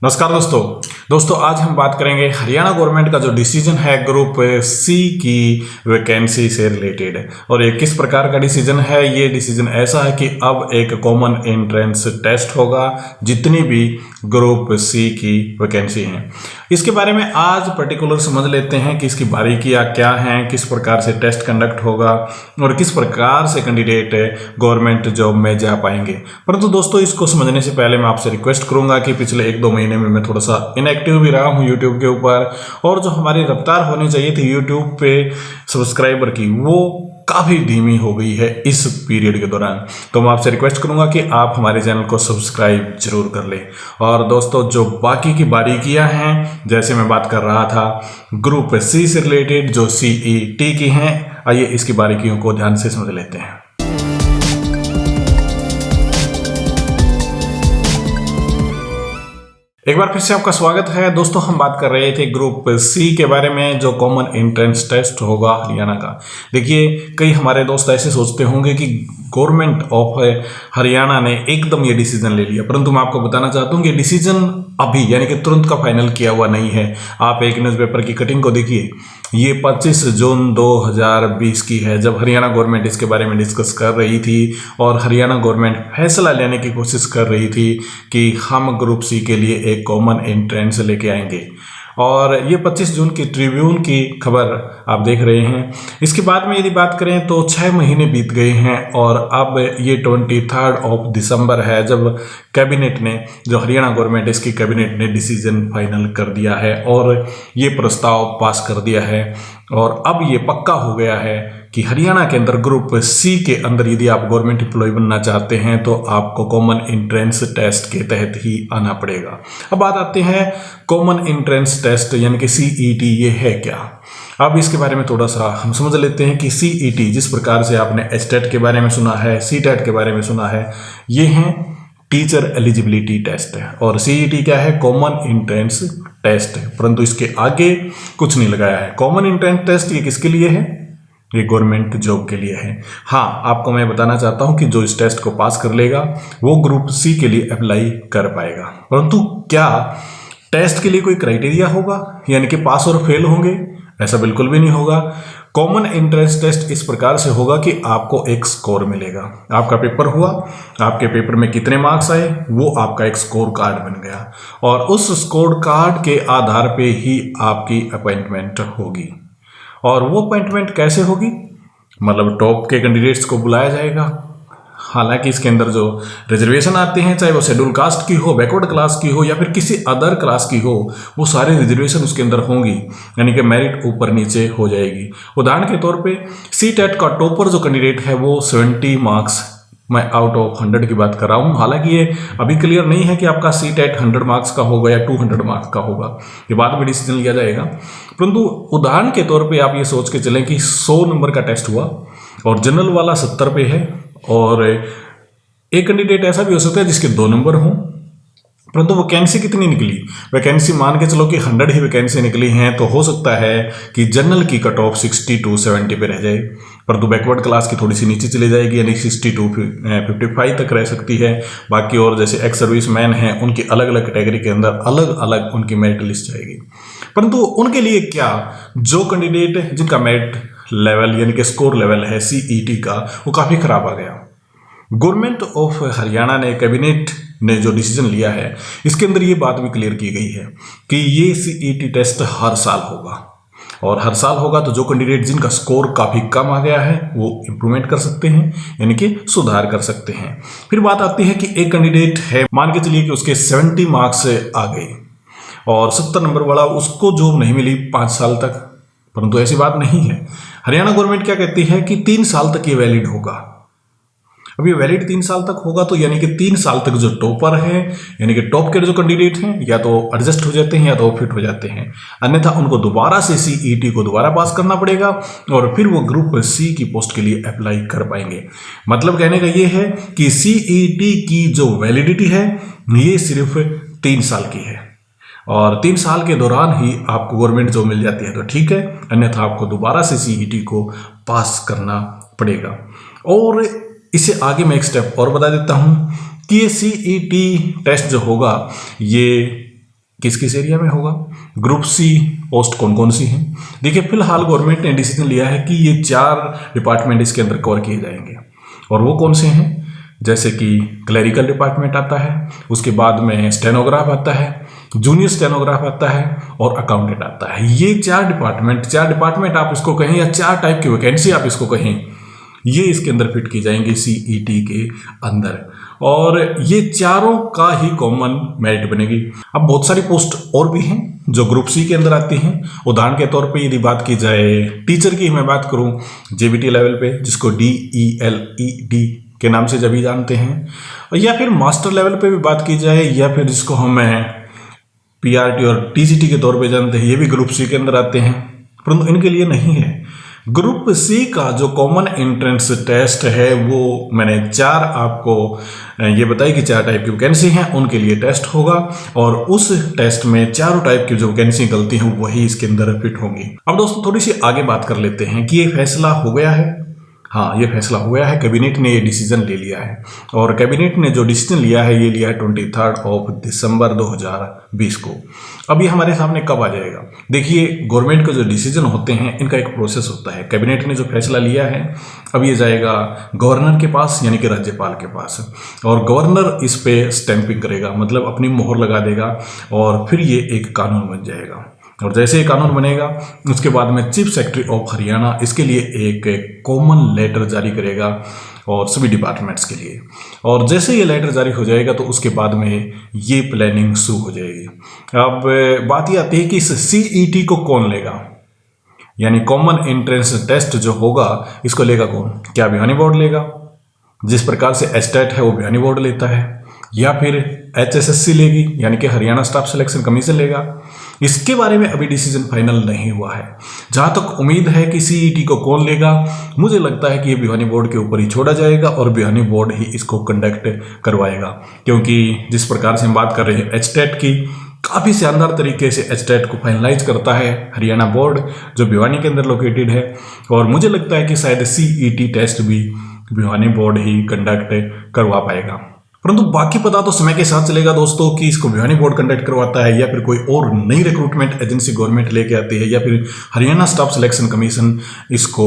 नमस्कार दोस्तों आज हम बात करेंगे हरियाणा गवर्नमेंट का जो डिसीजन है ग्रुप सी की वैकेंसी से रिलेटेड। और ये किस प्रकार का डिसीजन है। ये डिसीजन ऐसा है कि अब एक कॉमन एंट्रेंस टेस्ट होगा जितनी भी ग्रुप सी की वैकेंसी हैं। इसके बारे में आज पर्टिकुलर समझ लेते हैं कि इसकी बारीकियां क्या हैं, किस प्रकार से टेस्ट कंडक्ट होगा और किस प्रकार से कैंडिडेट गवर्नमेंट जॉब में जा पाएंगे। परंतु दोस्तों इसको समझने से पहले मैं आपसे रिक्वेस्ट करूंगा कि पिछले 1-2 महीने में मैं थोड़ा सा इनएक्टिव भी रहा हूं यूट्यूब के ऊपर, और जो हमारी रफ्तार होनी चाहिए थी यूट्यूब पे सब्सक्राइबर की वो काफ़ी धीमी हो गई है इस पीरियड के दौरान। तो मैं आपसे रिक्वेस्ट करूंगा कि आप हमारे चैनल को सब्सक्राइब जरूर कर लें। और दोस्तों जो बाकी की बारीकियां हैं, जैसे मैं बात कर रहा था ग्रुप सी से रिलेटेड जो CET की हैं, आइए इसकी बारीकियों को ध्यान से समझ लेते हैं। एक बार फिर से आपका स्वागत है दोस्तों। हम बात कर रहे थे ग्रुप सी के बारे में जो कॉमन एंट्रेंस टेस्ट होगा हरियाणा का। देखिए कई हमारे दोस्त ऐसे सोचते होंगे कि गवर्नमेंट ऑफ हरियाणा ने एकदम ये डिसीजन ले लिया, परंतु मैं आपको बताना चाहता हूँ कि डिसीजन अभी यानी कि तुरंत का फाइनल किया हुआ नहीं है। आप एक न्यूज़पेपर की कटिंग को देखिए, ये 25 जून 2020 की है जब हरियाणा गवर्नमेंट इसके बारे में डिस्कस कर रही थी और हरियाणा गवर्नमेंट फैसला लेने की कोशिश कर रही थी कि हम ग्रुप सी के लिए एक कॉमन एंट्रेंस लेके आएंगे। और ये 25 जून की ट्रिब्यून की खबर आप देख रहे हैं। इसके बाद में यदि बात करें तो 6 महीने बीत गए हैं और अब ये 23 दिसंबर है जब कैबिनेट ने, जो हरियाणा गवर्नमेंट इसकी कैबिनेट ने डिसीजन फाइनल कर दिया है और ये प्रस्ताव पास कर दिया है। और अब ये पक्का हो गया है कि हरियाणा के अंदर ग्रुप सी के अंदर यदि आप गवर्नमेंट एम्प्लॉय बनना चाहते हैं तो आपको कॉमन एंट्रेंस टेस्ट के तहत ही आना पड़ेगा। अब बात आते हैं कॉमन एंट्रेंस टेस्ट यानी कि CET ये है क्या। अब इसके बारे में थोड़ा सा हम समझ लेते हैं कि CET जिस प्रकार से आपने STET के बारे में सुना है, CTET के बारे में सुना है, ये हैं टीचर एलिजिबिलिटी टेस्ट है। और CET क्या है? कॉमन एंट्रेंस टेस्ट है, परंतु इसके आगे कुछ नहीं लगाया है। कॉमन एंट्रेंस टेस्ट ये किसके लिए है? ये गवर्नमेंट जॉब के लिए है। हाँ, आपको मैं बताना चाहता हूं कि जो इस टेस्ट को पास कर लेगा वो ग्रुप सी के लिए अप्लाई कर पाएगा। परंतु क्या टेस्ट के लिए कोई क्राइटेरिया होगा यानी कि पास और फेल होंगे? ऐसा बिल्कुल भी नहीं होगा। कॉमन एंट्रेंस टेस्ट इस प्रकार से होगा कि आपको एक स्कोर मिलेगा। आपका पेपर हुआ, आपके पेपर में कितने मार्क्स आए वो आपका एक स्कोर कार्ड बन गया और उस स्कोर कार्ड के आधार पे ही आपकी अपॉइंटमेंट होगी। और वो अपॉइंटमेंट कैसे होगी? मतलब टॉप के कैंडिडेट्स को बुलाया जाएगा। हालांकि इसके अंदर जो रिजर्वेशन आते हैं, चाहे वो शेड्यूल कास्ट की हो, बैकवर्ड क्लास की हो या फिर किसी अदर क्लास की हो, वो सारे रिजर्वेशन उसके अंदर होंगी, यानी कि मेरिट ऊपर नीचे हो जाएगी। उदाहरण के तौर पे CTET का टॉपर जो कैंडिडेट है वो 70 मार्क्स, मैं आउट ऑफ 100 की बात कर रहा हूँ। हालांकि ये अभी क्लियर नहीं है कि आपका CTET 100 मार्क्स का होगा या 200 मार्क्स का होगा, ये बाद में डिसीजन लिया जाएगा। परंतु उदाहरण के तौर पे आप ये सोच के चलें कि 100 नंबर का टेस्ट हुआ और जनरल वाला 70 पे है और एक कैंडिडेट ऐसा भी हो सकता है जिसके 2 नंबर हों, परंतु वैकेंसी कितनी निकली? वैकेंसी मान के चलो कि 100 ही वैकेंसी निकली हैं, तो हो सकता है कि जनरल की कट ऑफ 60 to 70 पे रह जाए, परंतु बैकवर्ड क्लास की थोड़ी सी नीचे चली जाएगी यानी 60 to 55 तक रह सकती है। बाकी और जैसे एक्स सर्विस मैन हैं उनकी अलग अलग कैटेगरी के अंदर अलग अलग उनकी मेरिट लिस्ट जाएगी। परंतु उनके लिए क्या, जो कैंडिडेट जिनका मेरिट लेवल यानी कि स्कोर लेवल है CET का वो काफ़ी खराब आ गया, गवर्नमेंट ऑफ हरियाणा ने, कैबिनेट ने जो डिसीजन लिया है इसके अंदर ये बात भी क्लियर की गई है कि ये CET टेस्ट हर साल होगा। और हर साल होगा तो जो कैंडिडेट जिनका स्कोर काफ़ी कम आ गया है वो इम्प्रूवमेंट कर सकते हैं यानी कि सुधार कर सकते हैं। फिर बात आती है कि एक कैंडिडेट है, मान के चलिए कि उसके 70 मार्क्स आ गए और 70 नंबर वाला उसको जॉब नहीं मिली 5 साल तक, परंतु ऐसी बात नहीं है। हरियाणा गवर्नमेंट क्या कहती है कि 3 साल तक ये वैलिड होगा। अब ये वैलिड 3 साल तक होगा तो यानी कि 3 साल तक जो टॉपर है यानी कि टॉप के जो कैंडिडेट हैं या तो एडजस्ट हो जाते हैं या तो फिट हो जाते हैं, अन्यथा उनको दोबारा से CET को दोबारा पास करना पड़ेगा और फिर वो ग्रुप सी की पोस्ट के लिए अप्लाई कर पाएंगे। मतलब कहने का ये है कि CET की जो वैलिडिटी है ये सिर्फ 3 साल की है और 3 साल के दौरान ही आपको गवर्नमेंट जॉब मिल जाती है तो ठीक है, अन्यथा आपको दोबारा से CET को पास करना पड़ेगा। और इससे आगे मैं एक स्टेप और बता देता हूँ कि ये CET टेस्ट जो होगा ये किस किस एरिया में होगा, ग्रुप सी पोस्ट कौन कौन सी हैं। देखिए फिलहाल गवर्नमेंट ने डिसीजन लिया है कि ये 4 डिपार्टमेंट इसके अंदर कवर किए जाएंगे, और वो कौन से हैं, जैसे कि क्लरिकल डिपार्टमेंट आता है, उसके बाद में स्टेनोग्राफ आता है, जूनियर स्टेनोग्राफ आता है और अकाउंटेंट आता है। ये 4 डिपार्टमेंट आप इसको कहें या 4 टाइप की वैकेंसी आप इसको कहें, ये इसके अंदर फिट की जाएंगी सीईटी के अंदर, और ये चारों का ही कॉमन मेरिट बनेगी। अब बहुत सारी पोस्ट और भी हैं जो ग्रुप सी के अंदर आती हैं। उदाहरण के तौर पे यदि बात की जाए टीचर की, मैं बात करूं जेबीटी लेवल पे, जिसको DELED के नाम से जब भी जानते हैं, या फिर मास्टर लेवल पे भी बात की जाए, या फिर जिसको हम PRT और TCT के तौर पे जानते हैं, ये भी ग्रुप सी के अंदर आते हैं, परंतु इनके लिए नहीं है। ग्रुप सी का जो कॉमन एंट्रेंस टेस्ट है वो मैंने 4 आपको ये बताई कि 4 टाइप की वैकेंसी हैं, उनके लिए टेस्ट होगा, और उस टेस्ट में चारों टाइप की जो वैकेंसी निकलती हैं वही इसके अंदर फिट होंगी। अब दोस्तों थोड़ी सी आगे बात कर लेते हैं कि ये फैसला हो गया है। हाँ, ये फैसला हो गया है, कैबिनेट ने ये डिसीजन ले लिया है, और कैबिनेट ने जो डिसीजन लिया है ये लिया है 23 दिसंबर 2020 को। अब ये हमारे सामने कब आ जाएगा? देखिए गवर्नमेंट के जो डिसीजन होते हैं इनका एक प्रोसेस होता है। कैबिनेट ने जो फैसला लिया है अब ये जाएगा गवर्नर के पास, यानी कि राज्यपाल के पास, और गवर्नर इस पे स्टैंपिंग करेगा, मतलब अपनी मोहर लगा देगा, और फिर ये एक कानून बन जाएगा। और जैसे ये कानून बनेगा उसके बाद में चीफ सेक्रेटरी ऑफ हरियाणा इसके लिए एक कॉमन लेटर जारी करेगा, और सभी डिपार्टमेंट्स के लिए, और जैसे ये लेटर जारी हो जाएगा तो उसके बाद में ये प्लानिंग शुरू हो जाएगी। अब बात ये आती है कि इस CET को कौन लेगा, यानी कॉमन एंट्रेंस टेस्ट जो होगा इसको लेगा कौन? क्या भिवानी बोर्ड लेगा, जिस प्रकार से एस्टेट है वो भिवानी बोर्ड लेता है, या फिर HSSC लेगी, यानी कि हरियाणा स्टाफ सिलेक्शन कमीशन लेगा? इसके बारे में अभी डिसीजन फाइनल नहीं हुआ है। जहां तक उम्मीद है कि CET को कौन लेगा, मुझे लगता है कि ये भिवानी बोर्ड के ऊपर ही छोड़ा जाएगा, और भिवानी बोर्ड ही इसको कंडक्ट करवाएगा, क्योंकि जिस प्रकार से हम बात कर रहे हैं एचटेट की, काफ़ी शानदार तरीके से एचटेट को फाइनलाइज करता है हरियाणा बोर्ड जो भिवानी के अंदर लोकेटेड है, और मुझे लगता है कि शायद CET टेस्ट भी भिवानी बोर्ड ही कंडक्ट करवा पाएगा। परंतु बाकी पता तो समय के साथ चलेगा दोस्तों कि इसको भिवानी बोर्ड कंडक्ट करवाता है, या फिर कोई और नई रिक्रूटमेंट एजेंसी गवर्नमेंट लेके आती है, या फिर हरियाणा स्टाफ सिलेक्शन कमीशन इसको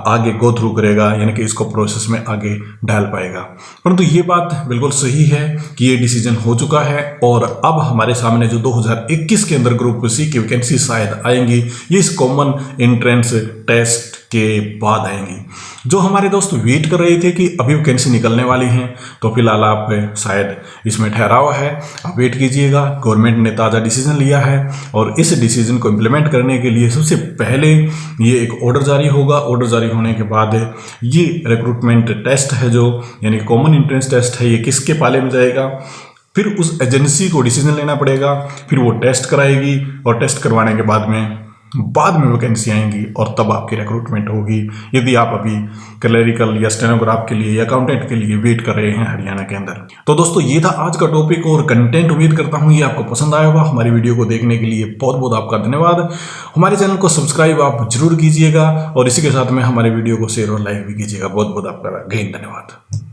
आगे गो थ्रू करेगा, यानी कि इसको प्रोसेस में आगे डाल पाएगा। परंतु ये बात बिल्कुल सही है कि ये डिसीजन हो चुका है, और अब हमारे सामने जो 2021 के अंदर ग्रुप सी की वैकेंसी शायद आएंगी, ये इस कॉमन एंट्रेंस टेस्ट के बाद आएंगी। जो हमारे दोस्त वेट कर रहे थे कि अभी वैकेंसी निकलने वाली हैं, तो फिलहाल आप शायद इसमें ठहराव है, आप वेट कीजिएगा। गवर्नमेंट ने ताज़ा डिसीजन लिया है, और इस डिसीजन को इम्प्लीमेंट करने के लिए सबसे पहले ये एक ऑर्डर जारी होगा। ऑर्डर जारी होने के बाद ये रिक्रूटमेंट टेस्ट है जो, यानी कॉमन एंट्रेंस टेस्ट है, ये किसके पाले में जाएगा, फिर उस एजेंसी को डिसीजन लेना पड़ेगा, फिर वो टेस्ट कराएगी, और टेस्ट करवाने के बाद में वैकेंसी आएंगी, और तब आपकी रिक्रूटमेंट होगी, यदि आप अभी क्लरिकल या स्टेनोग्राफ के लिए या अकाउंटेंट के लिए वेट कर रहे हैं हरियाणा के अंदर। तो दोस्तों ये था आज का टॉपिक और कंटेंट। उम्मीद करता हूँ ये आपको पसंद आया होगा। हमारी वीडियो को देखने के लिए बहुत बहुत आपका धन्यवाद। हमारे चैनल को सब्सक्राइब आप जरूर कीजिएगा, और इसी के साथ में हमारे वीडियो को शेयर और लाइक भी कीजिएगा। बहुत बहुत आपका धन्यवाद।